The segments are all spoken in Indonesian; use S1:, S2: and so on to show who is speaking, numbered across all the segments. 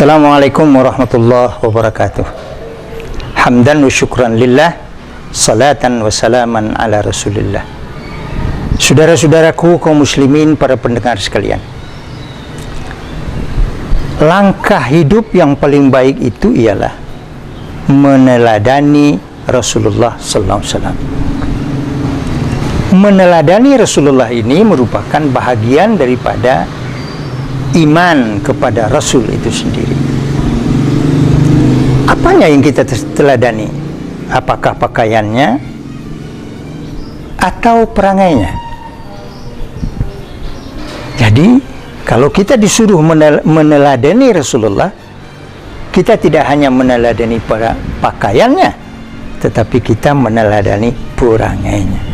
S1: Assalamualaikum warahmatullahi wabarakatuh. Hamdan wa syukran lillah, salatan wa salaman ala rasulillah. Saudara-saudaraku kaum muslimin, para pendengar sekalian, langkah hidup yang paling baik itu ialah meneladani Rasulullah sallallahu alaihi wasallam. Meneladani Rasulullah ini merupakan bahagian daripada iman kepada Rasul itu sendiri. Apanya yang kita teladani? Apakah pakaiannya atau perangainya? Jadi, kalau kita disuruh meneladani Rasulullah, kita tidak hanya meneladani pada pakaiannya, tetapi kita meneladani perangainya.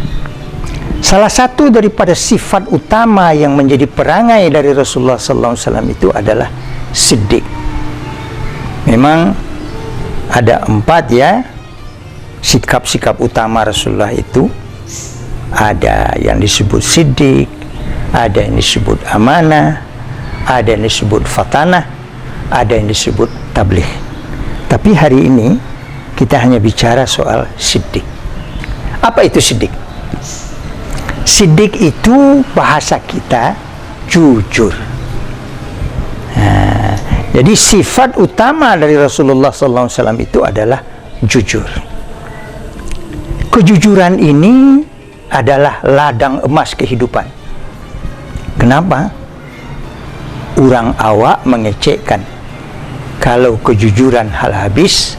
S1: Salah satu daripada sifat utama yang menjadi perangai dari Rasulullah SAW itu adalah siddiq. Memang ada 4 ya sikap-sikap utama Rasulullah itu. Ada yang disebut siddiq, ada yang disebut amanah, ada yang disebut fatanah, ada yang disebut tabligh. Tapi hari ini kita hanya bicara soal siddiq. Apa itu siddiq? Siddiq itu bahasa kita jujur. Jadi sifat utama dari Rasulullah SAW itu adalah jujur. Kejujuran ini adalah ladang emas kehidupan. Kenapa? Orang awak mengecekkan kalau kejujuran hal habis,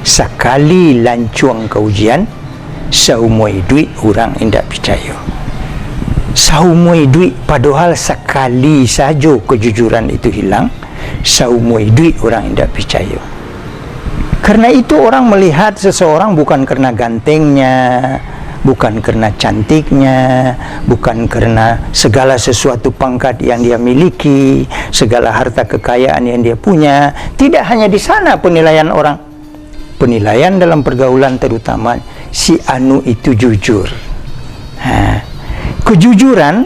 S1: sekali lancuang ke ujian, saumui duit orang tidak percaya. Saumui duit, padahal sekali saja kejujuran itu hilang, saumui duit orang tidak percaya. Karena itu orang melihat seseorang bukan karena gantengnya, bukan karena cantiknya, bukan karena segala sesuatu pangkat yang dia miliki, segala harta kekayaan yang dia punya. Tidak hanya di sana penilaian orang. Penilaian dalam pergaulan terutama, si anu itu jujur. Kejujuran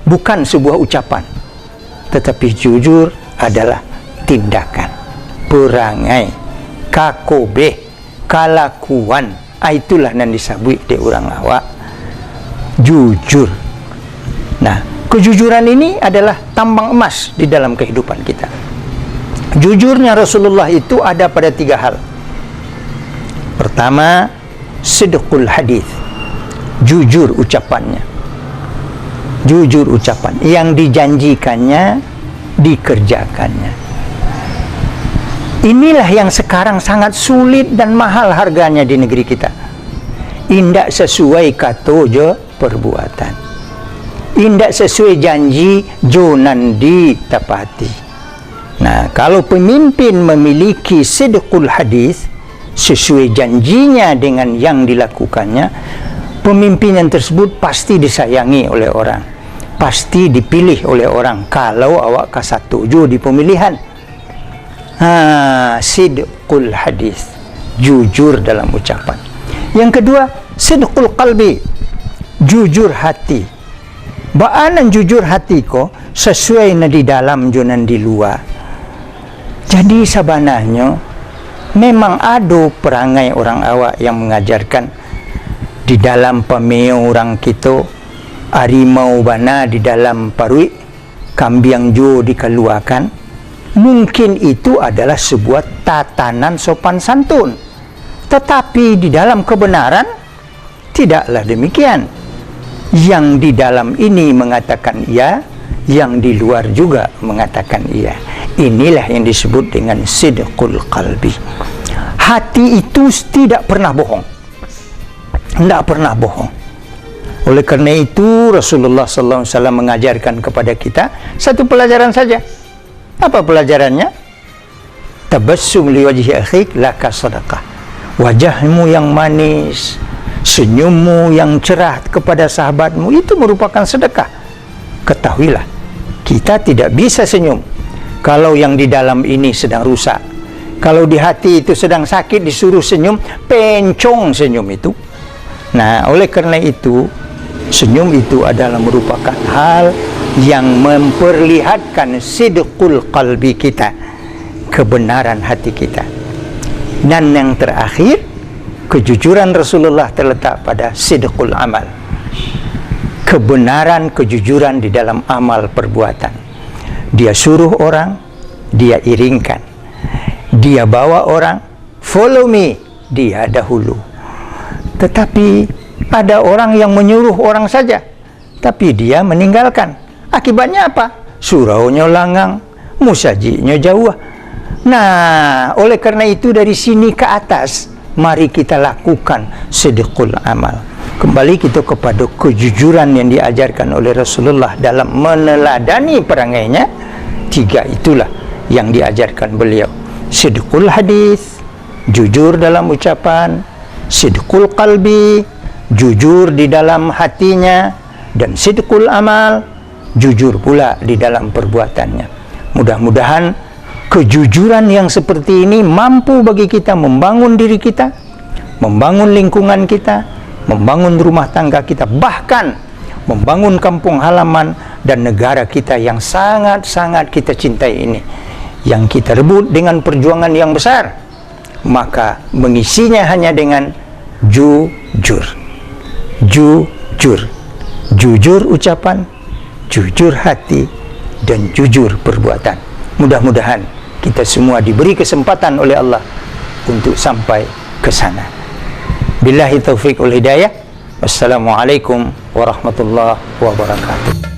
S1: bukan sebuah ucapan, tetapi jujur adalah tindakan, perangai, kakobeh, kalakuan. Itulah yang disebut di orang awak jujur. Nah, kejujuran ini adalah tambang emas di dalam kehidupan kita. Jujurnya Rasulullah itu ada pada 3 hal. Pertama, sidqul hadith, jujur ucapannya. Jujur ucapan, yang dijanjikannya dikerjakannya. Inilah yang sekarang sangat sulit dan mahal harganya di negeri kita. Indak sesuai kata je perbuatan, indak sesuai janji jonan ditepati. Nah, kalau pemimpin memiliki sidqul hadis, sesuai janjinya dengan yang dilakukannya, pemimpin yang tersebut pasti disayangi oleh orang, pasti dipilih oleh orang kalau awak kasatuju di pemilihan. Sidqul hadis, jujur dalam ucapan. Yang kedua, sidqul qalbi, jujur hati. Baanan jujur hati ko sesuai na di dalam jonan di luar. Jadi sebenarnya memang ada perangai orang awak yang mengajarkan di dalam pameo orang kita, harimau bana di dalam parui, kambing jo dikeluarkan. Mungkin itu adalah sebuah tatanan sopan santun, tetapi di dalam kebenaran tidaklah demikian. Yang di dalam ini mengatakan iya, yang di luar juga mengatakan iya. Inilah yang disebut dengan sidqul qalbi. Hati itu tidak pernah bohong, tidak pernah bohong. Oleh karena itu Rasulullah SAW mengajarkan kepada kita satu pelajaran saja. Apa pelajarannya? Tabassum li wajhi akhik laka sadaqah. Wajahmu yang manis, senyummu yang cerah kepada sahabatmu itu merupakan sedekah. Ketahuilah, kita tidak bisa senyum kalau yang di dalam ini sedang rusak. Kalau di hati itu sedang sakit, disuruh senyum, pencong senyum itu. Nah, oleh karena itu senyum itu adalah merupakan hal yang memperlihatkan sidqul qalbi kita. kebenaran hati kita. Dan yang terakhir, kejujuran Rasulullah terletak pada sidqul amal, kebenaran, kejujuran di dalam amal perbuatan. Dia suruh orang, dia iringkan. Dia bawa orang, follow me, dia dahulu. Tetapi ada orang yang menyuruh orang saja, tapi dia meninggalkan. Akibatnya apa? Suraunya langang, musajinya jauh. Nah, oleh karena itu dari sini ke atas, mari kita lakukan sidqul amal. Kembali kita kepada kejujuran yang diajarkan oleh Rasulullah dalam meneladani perangainya. 3 itulah yang diajarkan beliau. Sidqul hadis, jujur dalam ucapan. Sidqul qalbi, jujur di dalam hatinya. Dan sidqul amal, jujur pula di dalam perbuatannya. Mudah-mudahan kejujuran yang seperti ini mampu bagi kita membangun diri kita, membangun lingkungan kita, membangun rumah tangga kita, bahkan membangun kampung halaman dan negara kita yang sangat-sangat kita cintai ini, yang kita rebut dengan perjuangan yang besar. Maka mengisinya hanya dengan jujur. Jujur. Jujur ucapan, jujur hati, dan jujur perbuatan. Mudah-mudahan kita semua diberi kesempatan oleh Allah untuk sampai ke sana. Billahi taufiq wal hidayah. Wassalamualaikum warahmatullahi wabarakatuh.